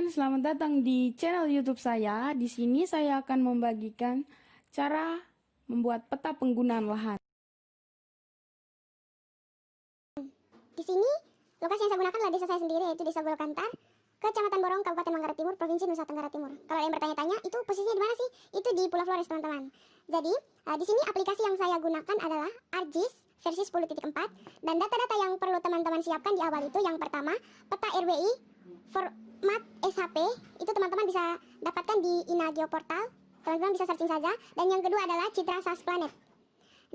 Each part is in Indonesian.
selamat datang di channel YouTube saya. Di sini saya akan membagikan cara membuat peta penggunaan lahan. Di sini, lokasi yang saya gunakan adalah desa saya sendiri, yaitu Desa Golokantar, Kecamatan Borong, Kabupaten Manggarai Timur, Provinsi Nusa Tenggara Timur. Kalau ada yang bertanya-tanya, itu posisinya di mana sih? Itu di Pulau Flores, teman-teman. Jadi, di sini aplikasi yang saya gunakan adalah ArcGIS versi 10.4, dan data-data yang perlu teman-teman siapkan di awal itu, yang pertama, peta RWI format SHP, itu teman-teman bisa dapatkan di Inageo Portal, teman-teman bisa searching saja, dan yang kedua adalah Citra SAS Planet.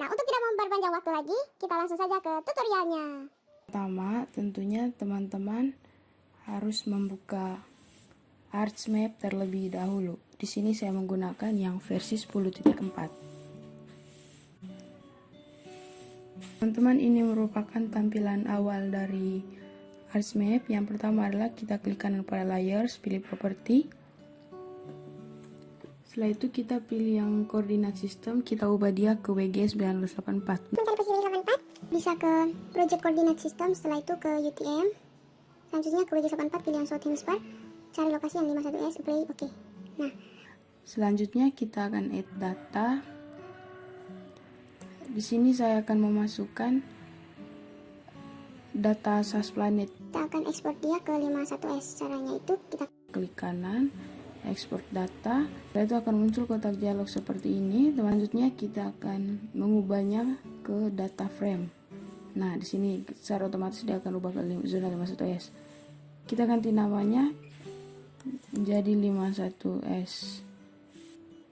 Nah, untuk tidak memperpanjang waktu lagi, kita langsung saja ke tutorialnya. Pertama, tentunya teman-teman harus membuka ArcMap terlebih dahulu. Di sini saya menggunakan yang versi 10.4. Teman-teman, ini merupakan tampilan awal dari ArcMap. Yang pertama adalah kita klik kanan pada layers, pilih properti. Setelah itu kita pilih yang koordinat sistem, kita ubah dia ke WG 1984. Mencari posisi 1984, bisa ke project coordinate system, setelah itu ke UTM. Selanjutnya ke WG 84, pilih yang South Hemisphere, cari lokasi yang 51S, play, oke. Nah, selanjutnya kita akan add data. Di sini saya akan memasukkan data SAS Planet. kita akan ekspor dia ke 51S. Caranya itu kita Klik kanan, ekspor data. Setelah itu akan muncul kotak dialog seperti ini. Selanjutnya kita akan mengubahnya ke data frame. Nah, di sini secara otomatis dia akan ubah ke zona 51S. Kita ganti namanya menjadi 51S.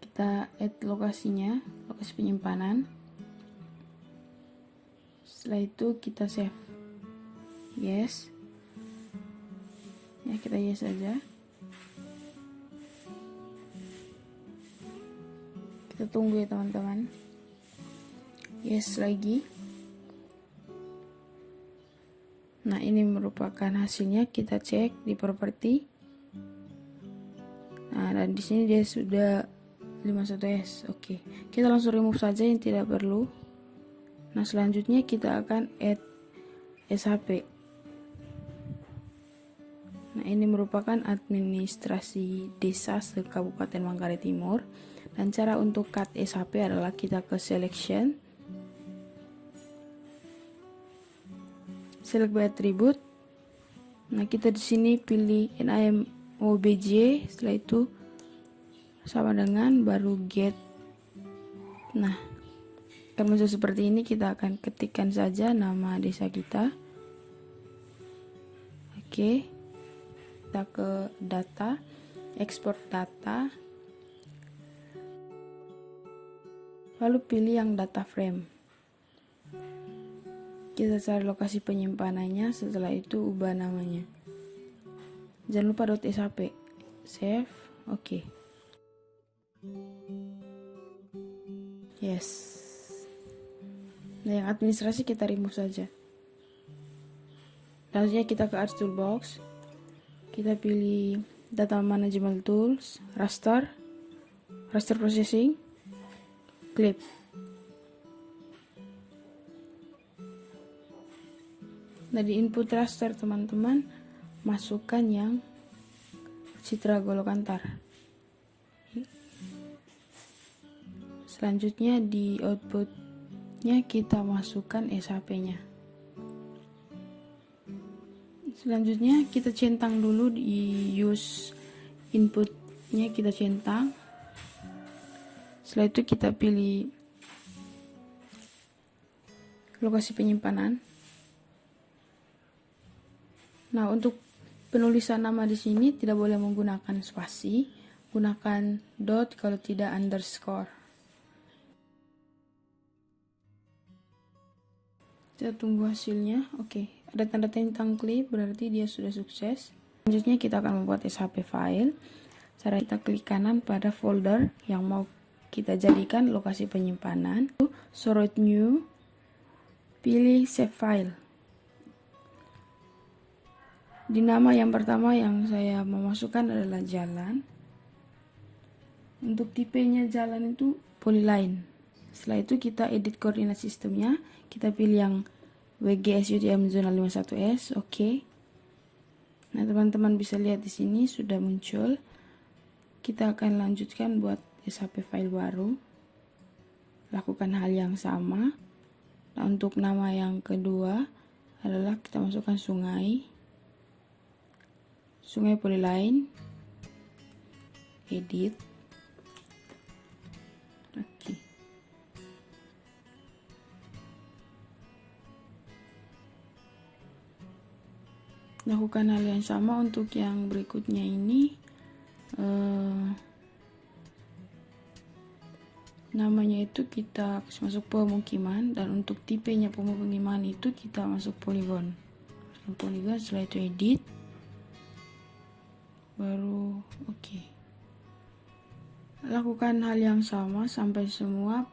Kita add lokasinya, lokasi penyimpanan. Setelah itu kita save. Yes. Ya, kita yes saja. Kita tunggu ya teman-teman. Yes lagi. Nah, ini merupakan hasilnya. Kita cek di properti. Nah, dan di sini dia sudah 51S. Oke. Kita langsung remove saja yang tidak perlu. Nah, selanjutnya kita akan add SHP. Nah, ini merupakan administrasi desa se-Kabupaten Manggarai Timur. Dan cara untuk cut SHP adalah kita ke selection, select by attribute. Nah, kita di sini pilih NIMOBJ, setelah itu sama dengan baru get. Nah, akan muncul seperti ini. Kita akan ketikkan saja nama desa kita. Oke. Kita ke data, export data, lalu pilih yang data frame. Kita cari lokasi penyimpanannya, setelah itu ubah namanya. Jangan lupa .shp. Save, oke. Yes. Nah, yang administrasi kita remove saja. Selanjutnya kita ke Arch Toolbox. Kita pilih Data Management Tools, Raster Processing, Clip. Nah, di input raster teman-teman masukkan yang Citra Golokantar. Selanjutnya di outputnya kita masukkan SHP-nya. Selanjutnya kita centang dulu di use inputnya, kita centang. Setelah itu kita pilih lokasi penyimpanan. Nah, untuk penulisan nama di sini tidak boleh menggunakan spasi, gunakan dot kalau tidak underscore. Kita tunggu hasilnya. Oke, ada tanda centang klik, berarti dia sudah sukses. Selanjutnya kita akan membuat SHP file. Cara kita klik kanan pada folder yang mau kita jadikan lokasi penyimpanan. Sort new, pilih save file. Di nama yang pertama yang saya memasukkan adalah jalan. Untuk tipenya jalan itu polyline. Setelah itu kita edit koordinat sistemnya. Kita pilih yang WGS UTM zona 51S, oke. Nah, teman-teman bisa lihat di sini sudah muncul. Kita akan lanjutkan buat SHP file baru. Lakukan hal yang sama. Nah, untuk nama yang kedua adalah kita masukkan sungai polyline, edit. Oke. Lakukan hal yang sama untuk yang berikutnya ini. Namanya itu kita masuk pemukiman, dan untuk tipenya pemukiman itu kita masuk polygon. Setelah itu edit, baru oke. Lakukan hal yang sama sampai semua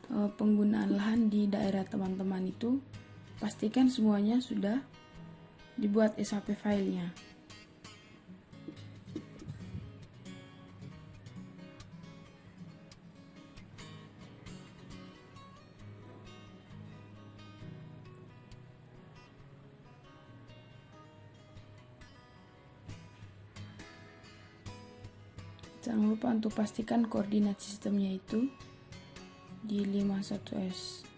penggunaan lahan di daerah teman-teman itu. Pastikan semuanya sudah dibuat SHP filenya. Jangan lupa untuk pastikan koordinat sistemnya itu di 51S.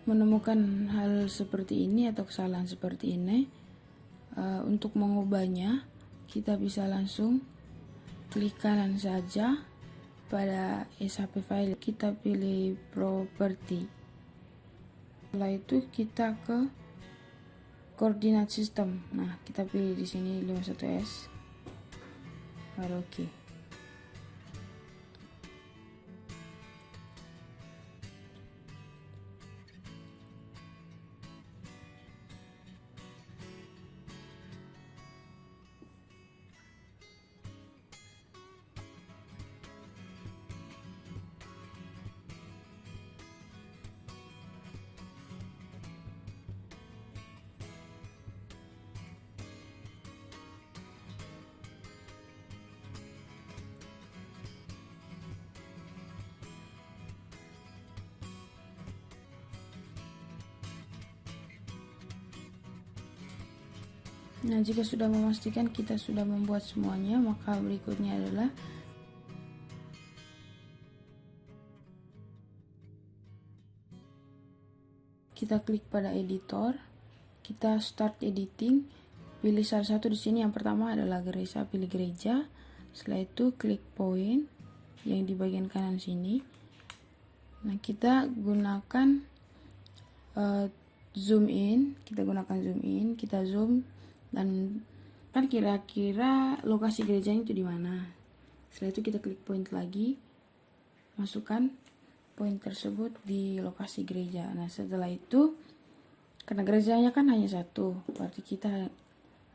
Menemukan hal seperti ini atau kesalahan seperti ini, untuk mengubahnya kita bisa langsung klik kanan saja pada SHP file, kita pilih property. Setelah itu kita ke koordinat sistem. Nah, kita pilih di sini 51S, baru oke. Nah, jika sudah memastikan kita sudah membuat semuanya, maka berikutnya adalah kita klik pada editor, kita start editing, pilih salah satu di sini. Yang pertama adalah gereja, pilih gereja. Setelah itu klik point yang di bagian kanan sini. Nah, kita gunakan zoom in, kita zoom dan kan kira-kira lokasi gerejanya itu di mana. Setelah itu kita klik point lagi, masukkan point tersebut di lokasi gereja. Nah, setelah itu karena gerejanya kan hanya satu, berarti kita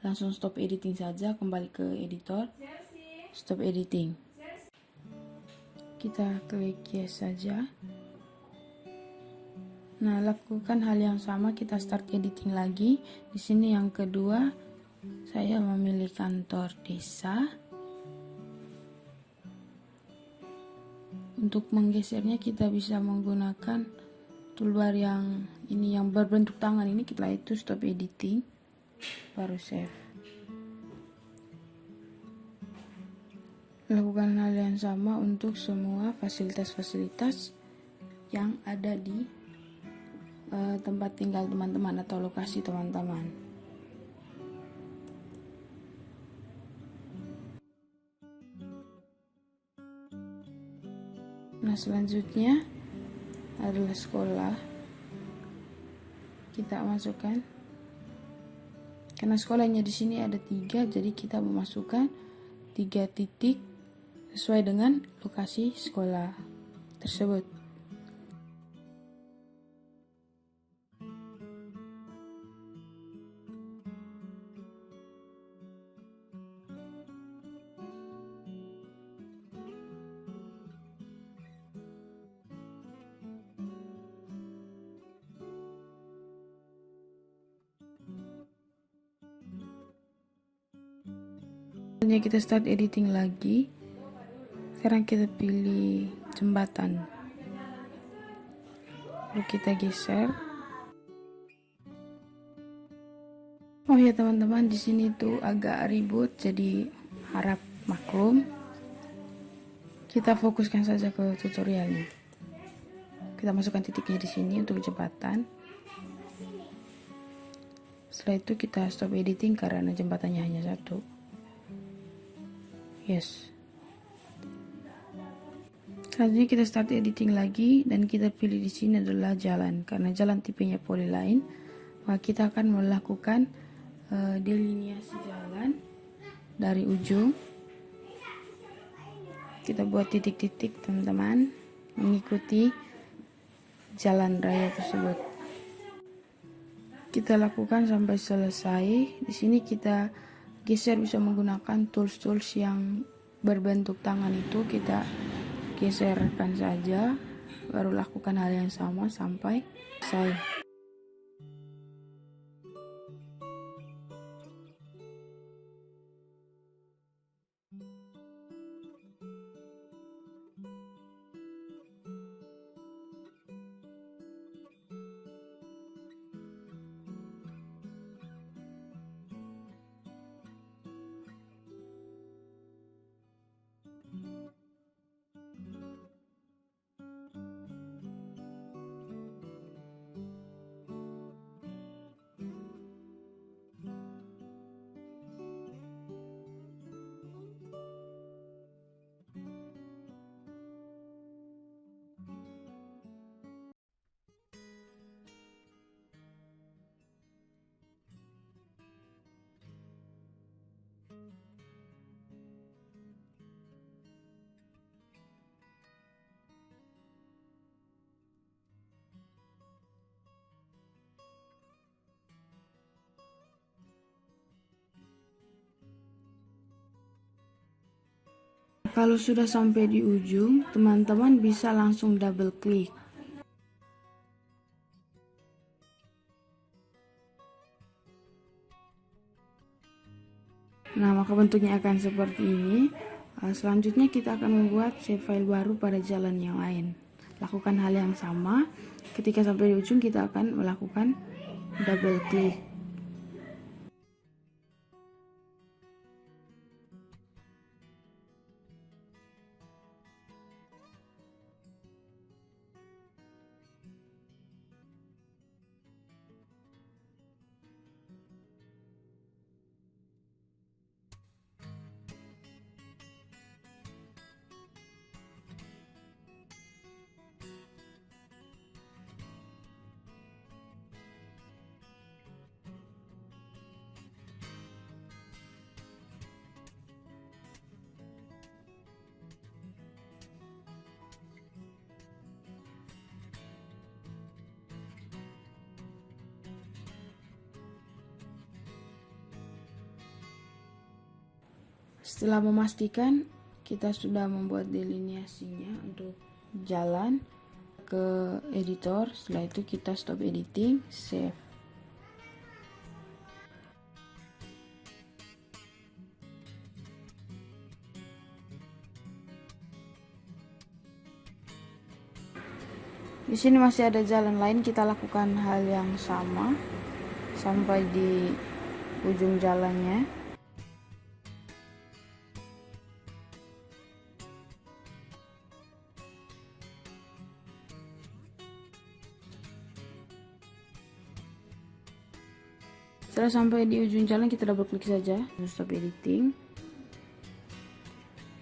langsung stop editing saja, kembali ke editor, stop editing. Kita klik yes saja. Nah, lakukan hal yang sama, kita start editing lagi. Di sini yang kedua, saya memilih kantor desa. Untuk menggesernya kita bisa menggunakan toolbar yang ini yang berbentuk tangan ini. Setelah itu stop editing, baru save. Lakukan hal yang sama untuk semua fasilitas-fasilitas yang ada di tempat tinggal teman-teman atau lokasi teman-teman. Nah, selanjutnya adalah sekolah. Kita masukkan, karena sekolahnya di sini ada 3, jadi kita memasukkan 3 titik sesuai dengan lokasi sekolah tersebut. Selanjutnya kita start editing lagi. Sekarang kita pilih jembatan, lalu kita geser. Oh ya teman-teman, di sini tuh agak ribut, jadi harap maklum. Kita fokuskan saja ke tutorialnya. Kita masukkan titiknya di sini untuk jembatan. Setelah itu kita stop editing karena jembatannya hanya 1. Yes. Selanjutnya kita start editing lagi dan kita pilih di sini adalah jalan. Karena jalan tipenya polyline, maka kita akan melakukan delineasi jalan dari ujung. Kita buat titik-titik teman-teman, mengikuti jalan raya tersebut. Kita lakukan sampai selesai. Di sini kita geser bisa menggunakan tools-tools yang berbentuk tangan, itu kita geserkan saja, baru lakukan hal yang sama sampai selesai. Kalau sudah sampai di ujung, teman-teman bisa langsung double klik. Nah, maka bentuknya akan seperti ini. Selanjutnya kita akan membuat save file baru pada jalan yang lain. Lakukan hal yang sama. Ketika sampai di ujung, kita akan melakukan double klik. Setelah memastikan kita sudah membuat delineasinya untuk jalan, ke editor. Setelah itu kita stop editing, save. Di sini masih ada jalan lain, kita lakukan hal yang sama sampai di ujung jalannya. Setelah sampai di ujung jalan, kita double klik saja, stop editing.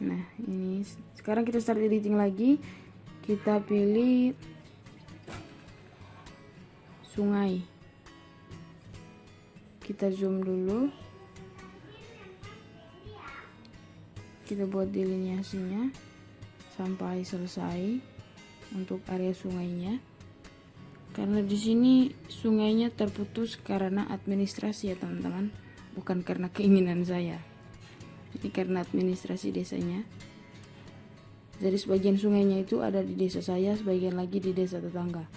Nah, ini sekarang kita start editing lagi. kita pilih sungai, kita zoom dulu, kita buat delineasinya sampai selesai untuk area sungainya. Karena di sini sungainya terputus karena administrasi ya teman-teman, bukan karena keinginan saya. Ini karena administrasi desanya. Jadi sebagian sungainya itu ada di desa saya, sebagian lagi di desa tetangga.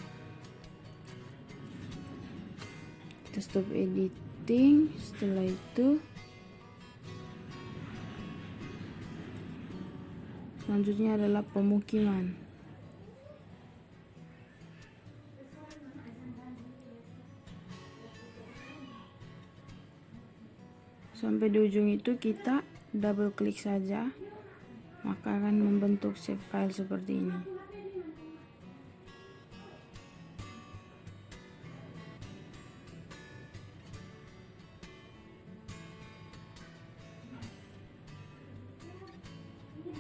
Kita stop editing. Setelah itu selanjutnya adalah pemukiman. Sampai di ujung itu kita double klik saja, maka akan membentuk save file seperti ini.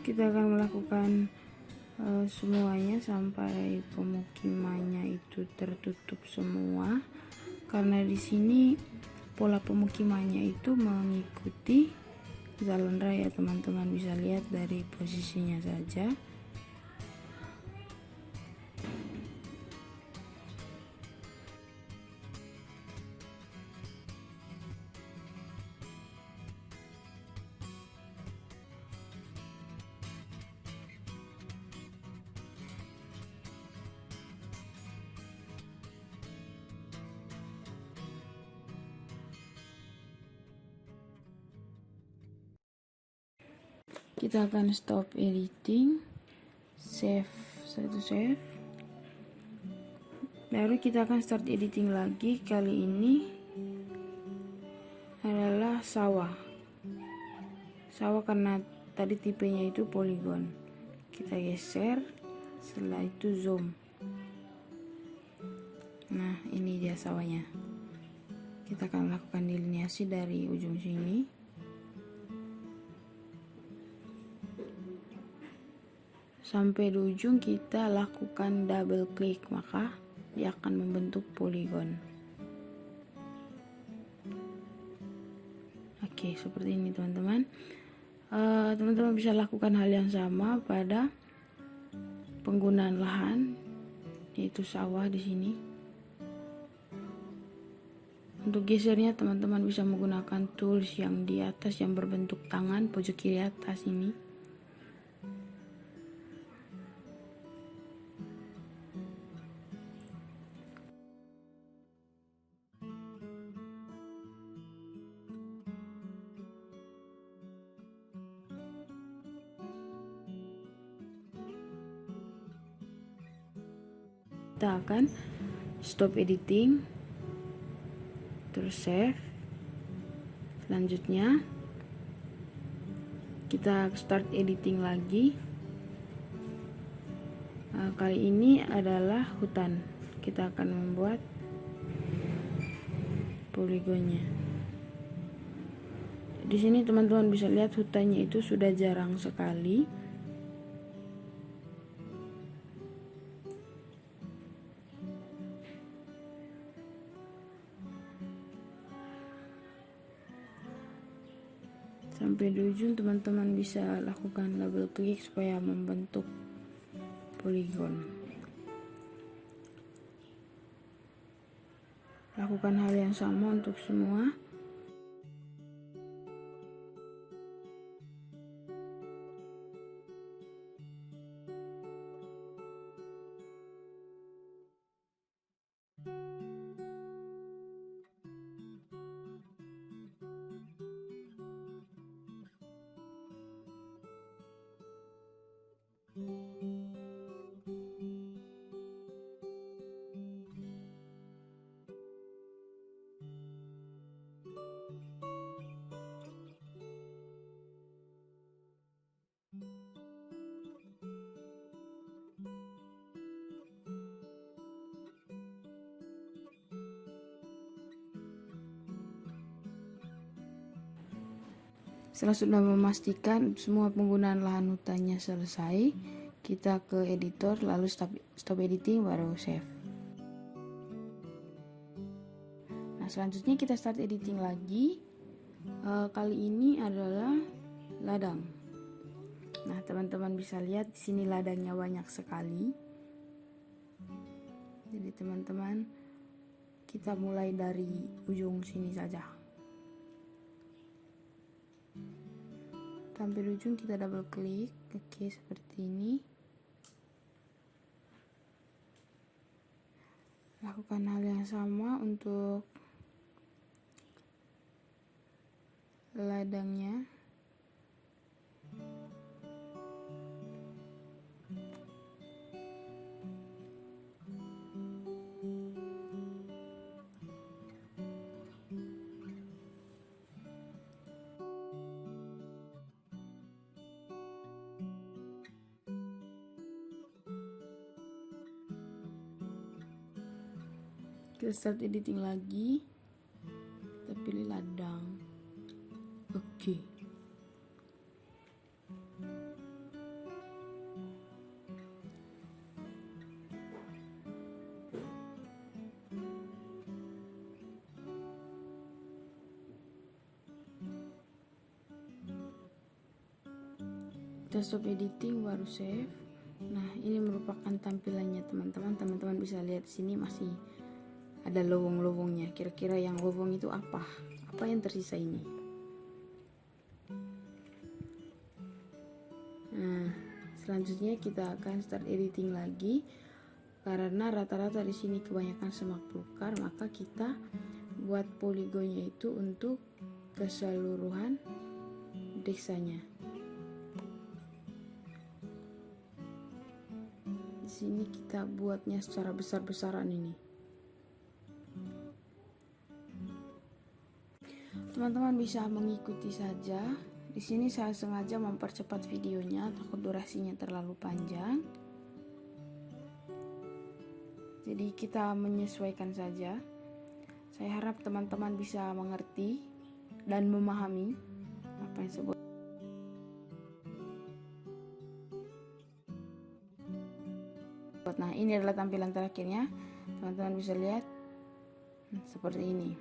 Kita akan melakukan semuanya sampai pemukimannya itu tertutup semua, karena di sini pola pemukimannya itu mengikuti jalan raya. Teman-teman bisa lihat dari posisinya saja. Kita akan stop editing, save, baru kita akan start editing lagi. Kali ini adalah sawah karena tadi tipenya itu polygon. Kita geser, setelah itu zoom. Nah, ini dia sawahnya. Kita akan lakukan delineasi dari ujung sini sampai di ujung. Kita lakukan double klik, maka dia akan membentuk polygon. Oke, seperti ini teman-teman. Teman-teman bisa lakukan hal yang sama pada penggunaan lahan, yaitu sawah di sini. Untuk gesernya teman-teman bisa menggunakan tools yang di atas yang berbentuk tangan, pojok kiri atas ini. Kita akan stop editing, terus save. Selanjutnya kita start editing lagi. Kali ini adalah hutan. Kita akan membuat poligonnya. Di sini teman-teman bisa lihat hutannya itu sudah jarang sekali. Sampai di ujung teman-teman bisa lakukan double klik supaya membentuk polygon. Lakukan hal yang sama untuk semua. Setelah sudah memastikan semua penggunaan lahan hutannya selesai, kita ke editor, lalu stop editing, baru save. Nah, selanjutnya kita start editing lagi. Kali ini adalah ladang. Nah, teman-teman bisa lihat di sini ladangnya banyak sekali. Jadi teman-teman, kita mulai dari ujung sini saja. Tampil ujung kita double klik. Oke, seperti ini. Lakukan hal yang sama untuk ladangnya. Kita start editing lagi. Kita pilih ladang. Oke. Kita stop editing, baru save. Nah, ini merupakan tampilannya teman-teman. Teman-teman bisa lihat di sini masih ada lubang-lubangnya. Kira-kira yang lubang itu apa? Apa yang tersisa ini? Nah, selanjutnya kita akan start editing lagi. Karena rata-rata di sini kebanyakan semak belukar, maka kita buat poligonnya itu untuk keseluruhan deksanya. Di sini kita buatnya secara besar-besaran ini. Teman-teman bisa mengikuti saja. Di sini saya sengaja mempercepat videonya, takut durasinya terlalu panjang. Jadi kita menyesuaikan saja. Saya harap teman-teman bisa mengerti dan memahami apa yang sebut. Nah, ini adalah tampilan terakhirnya. Teman-teman bisa lihat seperti ini.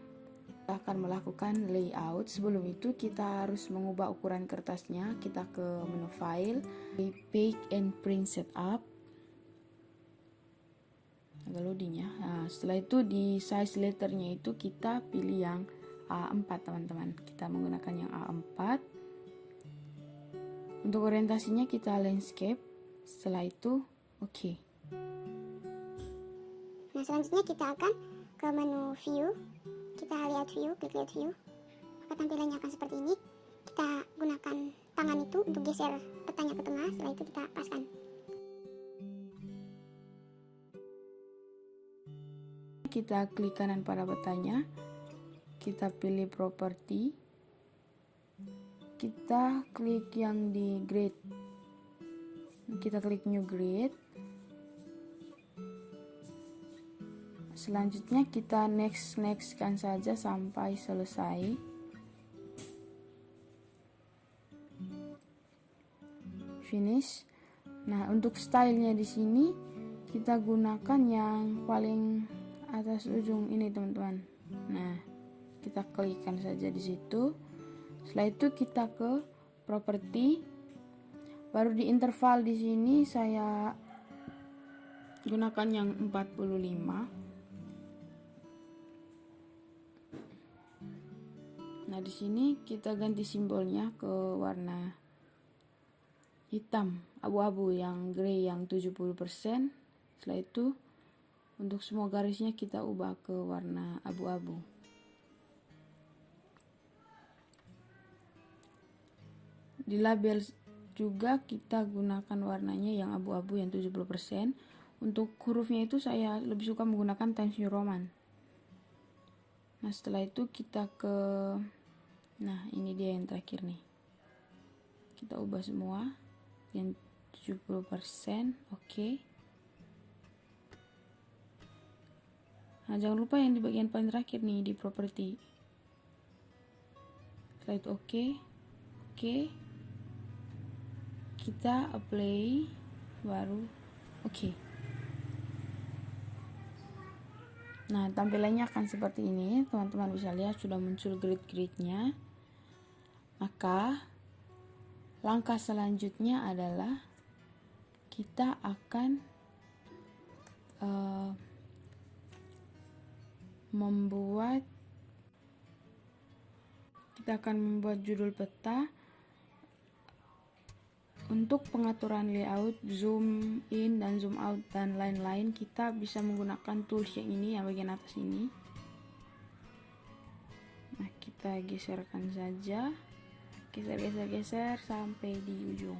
Kita akan melakukan layout. Sebelum itu kita harus mengubah ukuran kertasnya. Kita ke menu file, page and print setup. Agak loading ya. Nah, setelah itu di size letternya itu kita pilih yang A4 teman-teman. Kita menggunakan yang A4. Untuk orientasinya kita landscape. Setelah itu oke. Nah, selanjutnya kita akan ke menu view. Kita lihat view, klik lihat view. Maka tampilannya akan seperti ini. Kita gunakan tangan itu untuk geser petanya ke tengah. Setelah itu kita paskan. Kita klik kanan pada petanya. Kita pilih property. Kita klik yang di grid. Kita klik new grid. Selanjutnya kita next kan saja sampai selesai. Finish. Nah, untuk stylenya di sini kita gunakan yang paling atas ujung ini teman-teman. Nah, kita klikkan saja di situ. Setelah itu kita ke property. Baru di interval di sini saya gunakan yang 45. Nah, di sini kita ganti simbolnya ke warna hitam, abu-abu, yang grey yang 70%. Setelah itu untuk semua garisnya kita ubah ke warna abu-abu. Di label juga kita gunakan warnanya yang abu-abu yang 70%. Untuk hurufnya itu saya lebih suka menggunakan Times New Roman. Nah, setelah itu kita ke, nah ini dia yang terakhir nih. Kita ubah semua yang 70%, oke. Nah, jangan lupa yang di bagian paling terakhir nih, di property. Setelah itu oke. Kita apply. baru oke. Nah, tampilannya akan seperti ini. Teman-teman bisa lihat sudah muncul grid-gridnya. Maka langkah selanjutnya adalah kita akan membuat judul peta. Untuk pengaturan layout, zoom in dan zoom out dan lain-lain, kita bisa menggunakan tools yang ini, yang bagian atas ini. Nah, kita geserkan saja, geser sampai di ujung.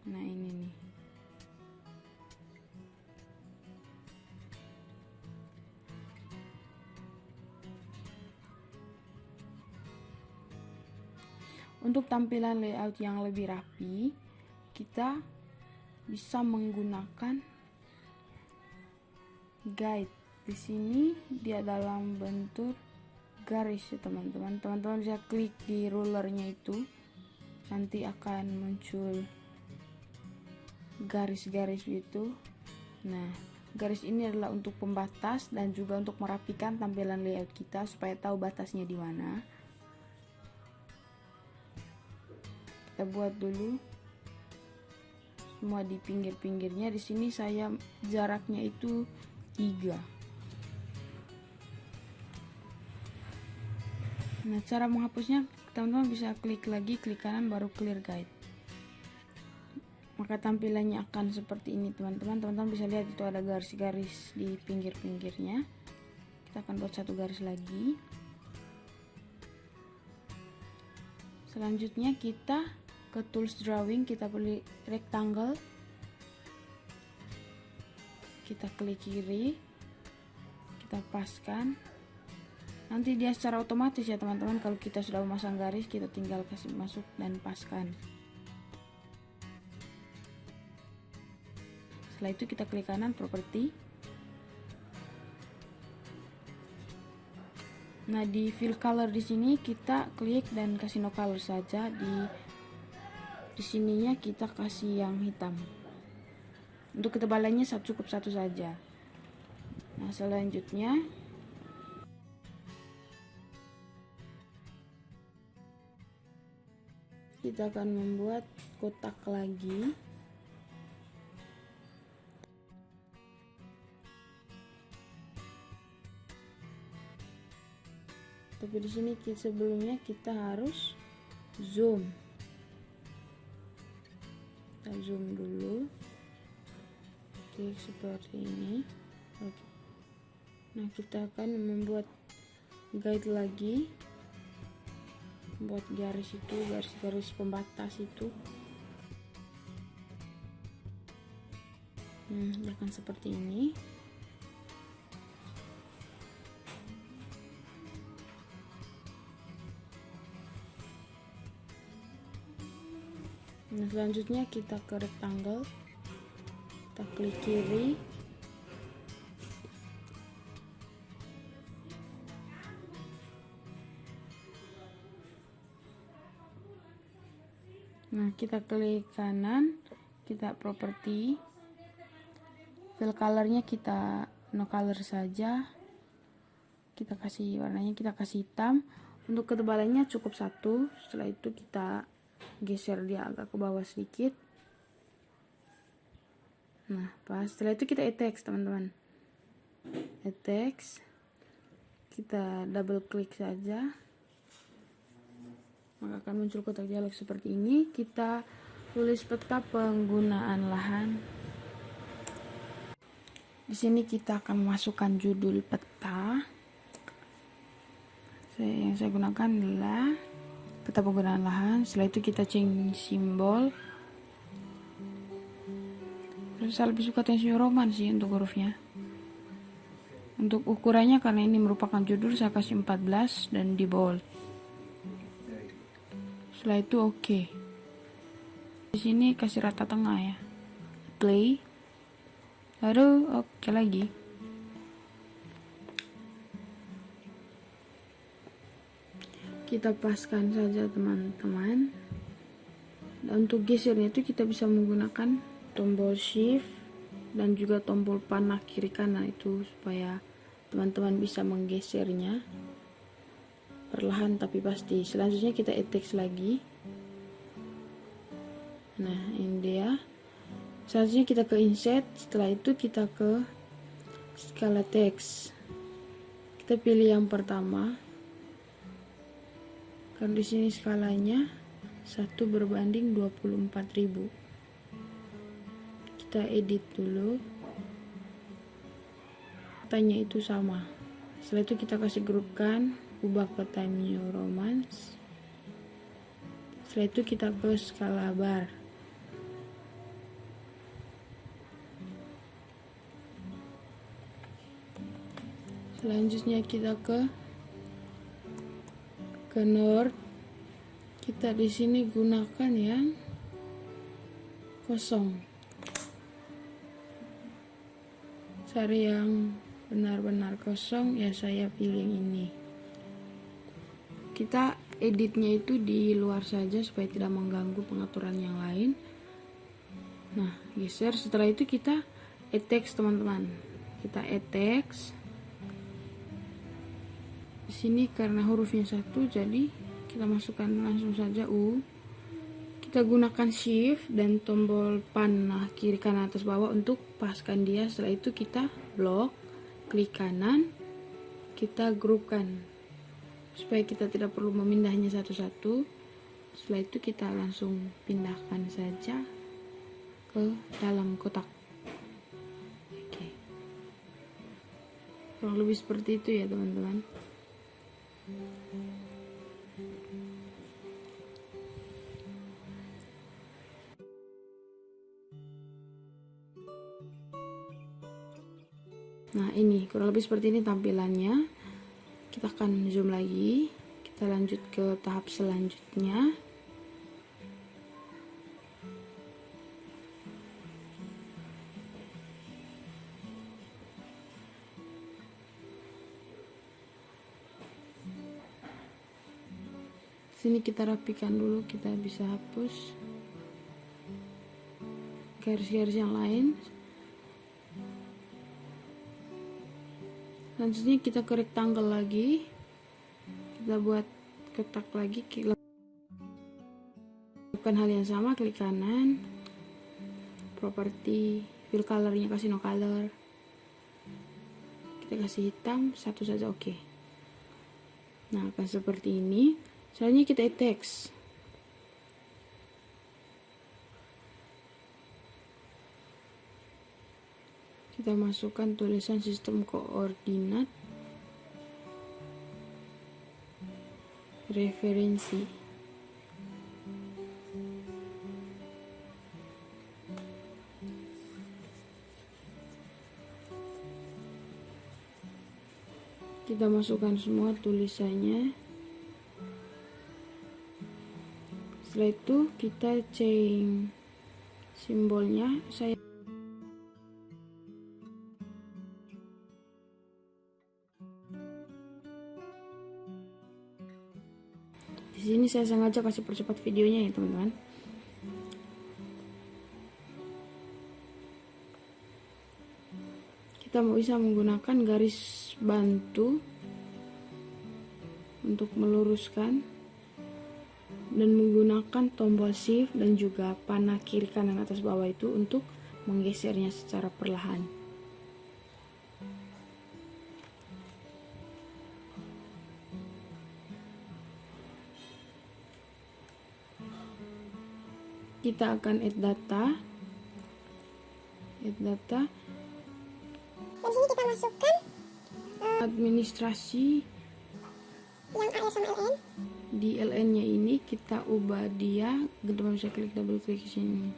Nah, ini nih. Untuk tampilan layout yang lebih rapi, kita bisa menggunakan guide. Di sini dia dalam bentuk garis ya teman-teman. Teman-teman bisa klik di rulernya itu, nanti akan muncul garis-garis itu. Nah, garis ini adalah untuk pembatas dan juga untuk merapikan tampilan layout kita supaya tahu batasnya di mana. Kita buat dulu semua di pinggir-pinggirnya. Di sini saya jaraknya itu 3. Nah, cara menghapusnya teman-teman bisa klik lagi, klik kanan baru clear guide. Maka tampilannya akan seperti ini teman-teman. Teman-teman bisa lihat itu ada garis-garis di pinggir-pinggirnya. Kita akan buat satu garis lagi. Selanjutnya kita ke tools drawing, kita pilih rectangle, kita klik kiri, kita paskan. Nanti dia secara otomatis ya teman-teman, kalau kita sudah memasang garis kita tinggal kasih masuk dan paskan. Setelah itu kita klik kanan properti. Nah, di fill color di sini kita klik dan kasih no color saja. Di sininya kita kasih yang hitam. Untuk ketebalannya cukup satu saja. Nah, selanjutnya kita akan membuat kotak lagi. Tapi di sini sebelumnya kita harus zoom. Kita zoom dulu. Oke, seperti ini. Oke. Nah, kita akan membuat guide lagi. Buat garis itu, garis-garis pembatas itu. Akan seperti ini. Nah, selanjutnya kita ke rectangle, kita klik kiri, nah kita klik kanan, kita properti, fill colornya kita no color saja, kita kasih warnanya, kita kasih hitam. Untuk ketebalannya cukup 1. Setelah itu kita geser dia agak ke bawah sedikit. Nah, pas setelah itu kita add text teman-teman. Add text, kita double klik saja, maka akan muncul kotak dialog seperti ini. Kita tulis peta penggunaan lahan. Di sini kita akan memasukkan judul peta. Yang saya gunakan adalah peta penggunaan lahan. Setelah itu kita change simbol. Saya lebih suka Times New Roman sih untuk hurufnya. Untuk ukurannya karena ini merupakan judul, saya kasih 14 dan di bold. Setelah itu oke. Di sini kasih rata tengah ya. Play. Lalu oke lagi. Kita paskan saja teman-teman. Dan untuk gesernya itu kita bisa menggunakan tombol shift dan juga tombol panah kiri kanan itu supaya teman-teman bisa menggesernya perlahan tapi pasti. Selanjutnya kita text lagi. Nah, ini dia. Selanjutnya kita ke insert, setelah itu kita ke skala teks. Kita pilih yang pertama. Karena di sini skalanya 1/24.000. Kita edit dulu. Katanya itu sama. Setelah itu kita kasih grupkan, ubah ke Time New Roman. Setelah itu kita ke skala bar. Selanjutnya kita ke North. Kita di sini gunakan yang kosong. Cari yang benar-benar kosong, ya saya pilih yang ini. Kita editnya itu di luar saja supaya tidak mengganggu pengaturan yang lain. Nah, geser. Setelah itu kita add text, teman-teman. Kita add text. Di sini karena hurufnya satu, jadi kita masukkan langsung saja U. Kita gunakan shift dan tombol panah kiri kanan atas bawah untuk paskan dia. Setelah itu kita blok, klik kanan, kita grupkan supaya kita tidak perlu memindahnya satu-satu. Setelah itu kita langsung pindahkan saja ke dalam kotak. Oke. Kurang lebih seperti itu ya, teman-teman. Nah, ini kurang lebih seperti ini tampilannya. Kita akan zoom lagi. Kita lanjut ke tahap selanjutnya. Sini kita rapikan dulu, kita bisa hapus garis-garis yang lain. Selanjutnya kita ke rectangle lagi, kita buat kotak lagi, lakukan hal yang sama, klik kanan, properti, fill colornya kasih no color, kita kasih hitam, satu saja, oke. Nah, akan seperti ini. Selanjutnya kita add text. Kita masukkan tulisan sistem koordinat referensi. Kita masukkan semua tulisannya. Setelah itu kita change simbolnya. Di sini saya sengaja kasih percepat videonya ya, teman-teman. Kita bisa menggunakan garis bantu untuk meluruskan dan menggunakan tombol shift dan juga panah kiri kanan atas bawah itu untuk menggesernya secara perlahan. Kita akan add data. Dan di sini kita masukkan administrasi yang AR sama LN. Di LN-nya ini kita ubah dia, teman-teman bisa klik double klik di sini.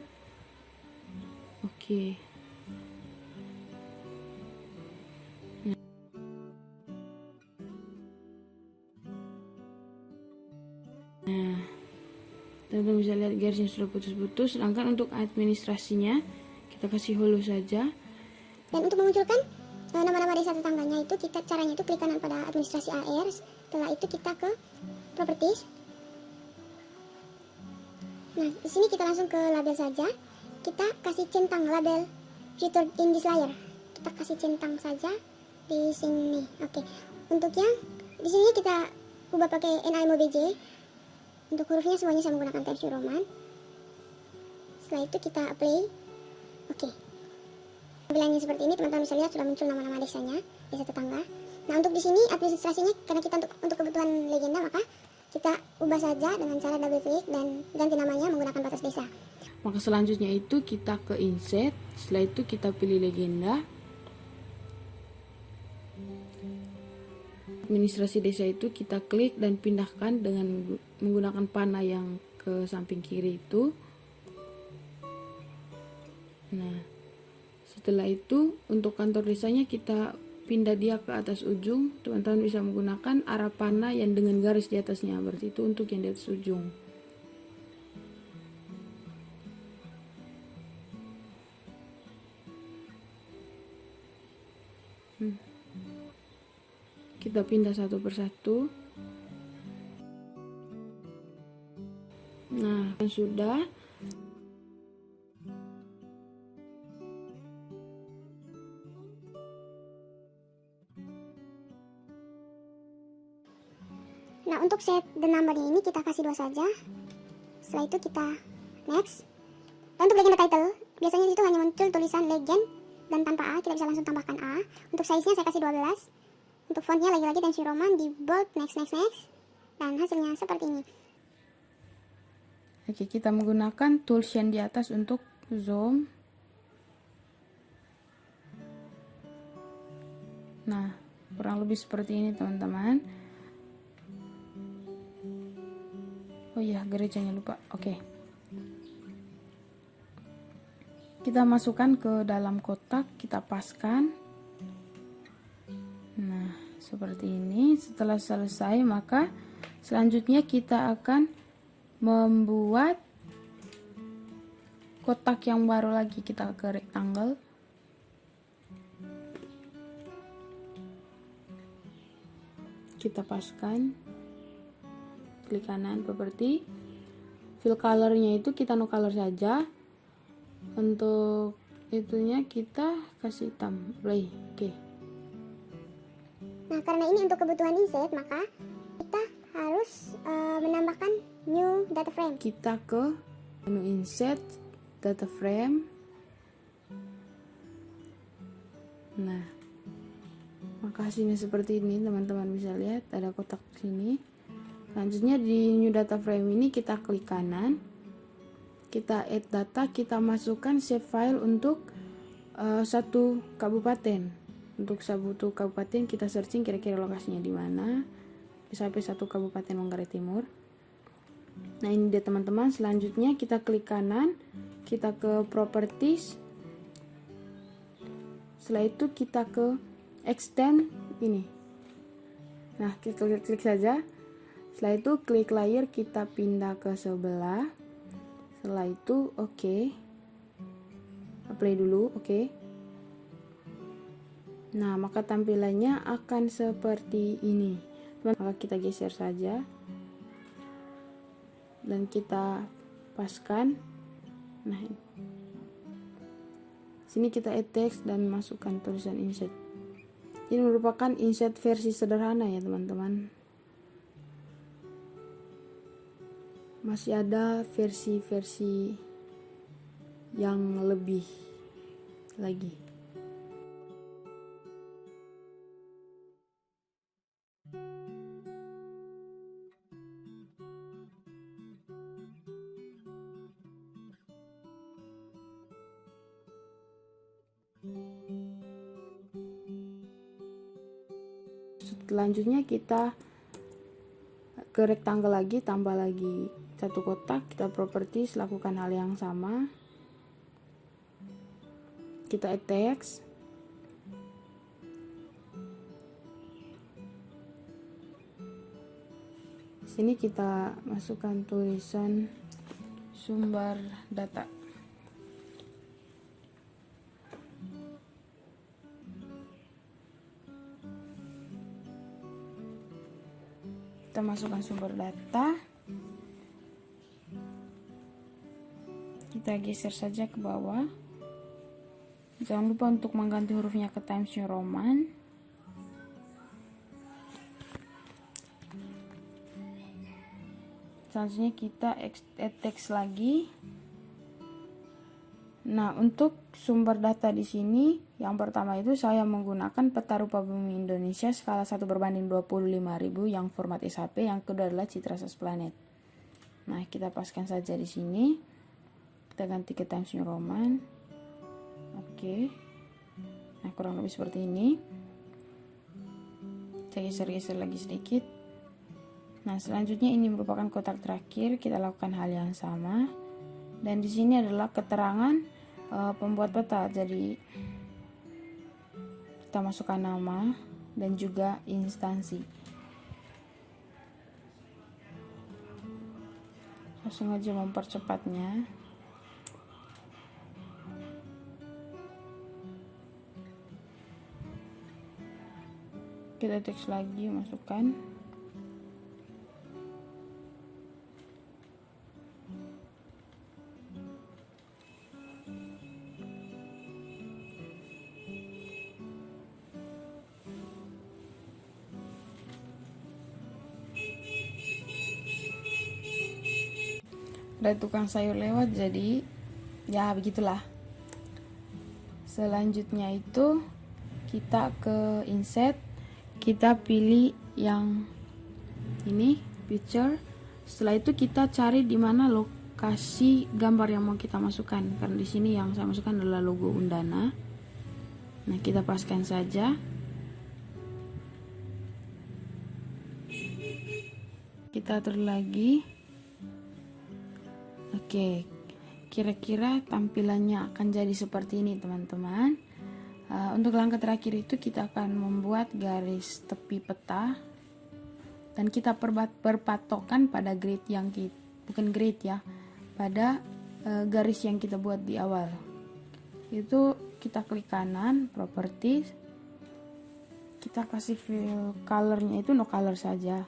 Oke. Nah, teman-teman bisa lihat garisnya sudah putus-putus. Sedangkan untuk administrasinya kita kasih holo saja. Dan untuk memunculkan nama-nama desa tetangganya itu caranya itu klik kanan pada administrasi AR. Setelah itu kita ke properties. Nah, di sini kita langsung ke label saja. Kita kasih centang label featured in this layer. Kita kasih centang saja di sini. Oke. Untuk yang di sini kita ubah pakai NAMOBJ. Untuk hurufnya semuanya saya menggunakan Times New Roman. Setelah itu kita apply. Oke. Tampilannya seperti ini, teman-teman bisa lihat sudah muncul nama-nama desanya, desa tetangga. Nah, untuk di sini administrasinya karena kita untuk kebutuhan legenda, maka kita ubah saja dengan cara double klik dan ganti namanya menggunakan batas desa. Maka selanjutnya itu kita ke insert, setelah itu kita pilih legenda. Administrasi desa itu kita klik dan pindahkan dengan menggunakan panah yang ke samping kiri itu. Nah, setelah itu untuk kantor desanya kita pindah dia ke atas ujung. Teman-teman bisa menggunakan arah panah yang dengan garis di atasnya, berarti itu untuk yang di atas ujung. Kita pindah satu persatu. Nah, sudah. Nah, untuk set the number ini kita kasih 2 saja. Setelah itu kita next. Dan untuk legenda title, biasanya di situ hanya muncul tulisan legend dan tanpa A, kita bisa langsung tambahkan A. Untuk size-nya saya kasih 12. Untuk fontnya lagi-lagi Times New Roman di bold, next. Dan hasilnya seperti ini. Oke, kita menggunakan tools yang di atas untuk zoom. Nah, kurang lebih seperti ini teman-teman. Oh iya, gerejanya lupa. Oke. Kita masukkan ke dalam kotak, kita paskan. Nah, seperti ini. Setelah selesai, maka selanjutnya kita akan membuat kotak yang baru lagi. Kita ke rectangle. Kita paskan. Klik kanan, properti. Fill colornya itu kita no color saja. Untuk itunya kita kasih hitam. Play. Oke. Nah, karena ini untuk kebutuhan insert, maka kita harus menambahkan new data frame. Kita ke menu insert, data frame. Nah, maka hasilnya seperti ini, teman-teman bisa lihat ada kotak di sini. Selanjutnya di new data frame ini kita klik kanan. Kita add data, kita masukkan save file untuk satu kabupaten. Untuk satu kabupaten kita searching kira-kira lokasinya di mana. Sampai satu kabupaten Manggarai Timur. Nah, ini dia teman-teman. Selanjutnya kita klik kanan, kita ke properties. Setelah itu kita ke extend ini. Nah, kita klik saja. Setelah itu klik layer, kita pindah ke sebelah. Setelah itu oke. Apply dulu, oke. Nah, maka tampilannya akan seperti ini. Maka kita geser saja. Dan kita paskan. Nah, sini kita add text dan masukkan tulisan insert. Ini merupakan insert versi sederhana ya, teman-teman. Masih ada versi-versi yang lebih lagi. Selanjutnya kita ke rectangle lagi, tambah lagi satu kotak, kita properties, lakukan hal yang sama. Kita add text. Sini kita masukkan tulisan sumber data. Kita masukkan sumber data. kita geser saja ke bawah. Jangan lupa untuk mengganti hurufnya ke Times New Roman. Selanjutnya kita add text lagi. Nah, untuk sumber data di sini, yang pertama itu saya menggunakan peta rupa bumi Indonesia skala 1/25.000 yang format SHP, yang kedua adalah Citra Sas Planet. Nah, kita paskan saja di sini. Kita ganti ke Times New Roman. Oke. Nah, kurang lebih seperti ini. Saya geser-geser lagi sedikit. Nah, selanjutnya ini merupakan kotak terakhir, kita lakukan hal yang sama. Dan di sini adalah keterangan pembuat peta. Jadi kita masukkan nama dan juga instansi. Langsung aja mempercepatnya. Kita teks lagi, masukkan. Ada tukang sayur lewat, jadi ya begitulah. Selanjutnya itu kita ke insert, kita pilih yang ini picture. Setelah itu kita cari di mana lokasi gambar yang mau kita masukkan, karena di sini yang saya masukkan adalah logo Undana. Nah, kita paskan saja. Kita atur lagi. Oke, kira-kira tampilannya akan jadi seperti ini, teman-teman. Untuk langkah terakhir itu kita akan membuat garis tepi peta dan kita berpatokan pada grid yang bukan grid ya, pada garis yang kita buat di awal. Itu kita klik kanan, properties, kita kasih fill colornya itu no color saja,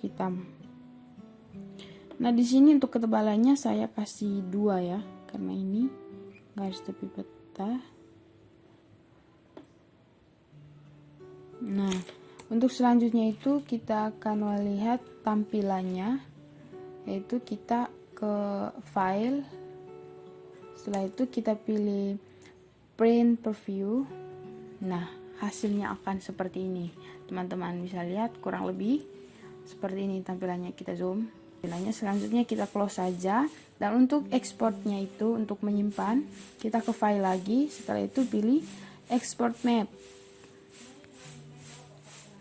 hitam. Nah, di sini untuk ketebalannya saya kasih 2 ya, karena ini garis tepi peta. Nah, untuk selanjutnya itu kita akan melihat tampilannya, yaitu kita ke file. Setelah itu kita pilih print preview. Nah, hasilnya akan seperti ini. Teman-teman bisa lihat kurang lebih seperti ini tampilannya. Kita zoom. Selanjutnya kita close saja, dan untuk exportnya itu untuk menyimpan kita ke file lagi. Setelah itu pilih export map.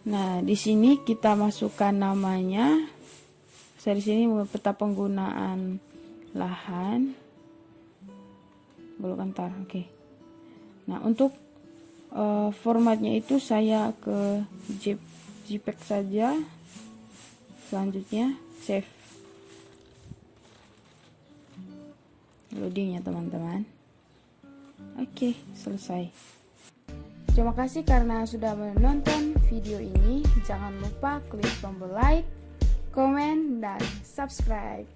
Nah, di sini kita masukkan namanya. Saya di sini peta penggunaan lahan Golok antar. Oke. Nah, untuk formatnya itu saya ke JPEG saja. Selanjutnya save. Loading ya, teman-teman. Oke, selesai. Terima kasih karena sudah menonton video ini. Jangan lupa klik tombol like, komen, dan subscribe.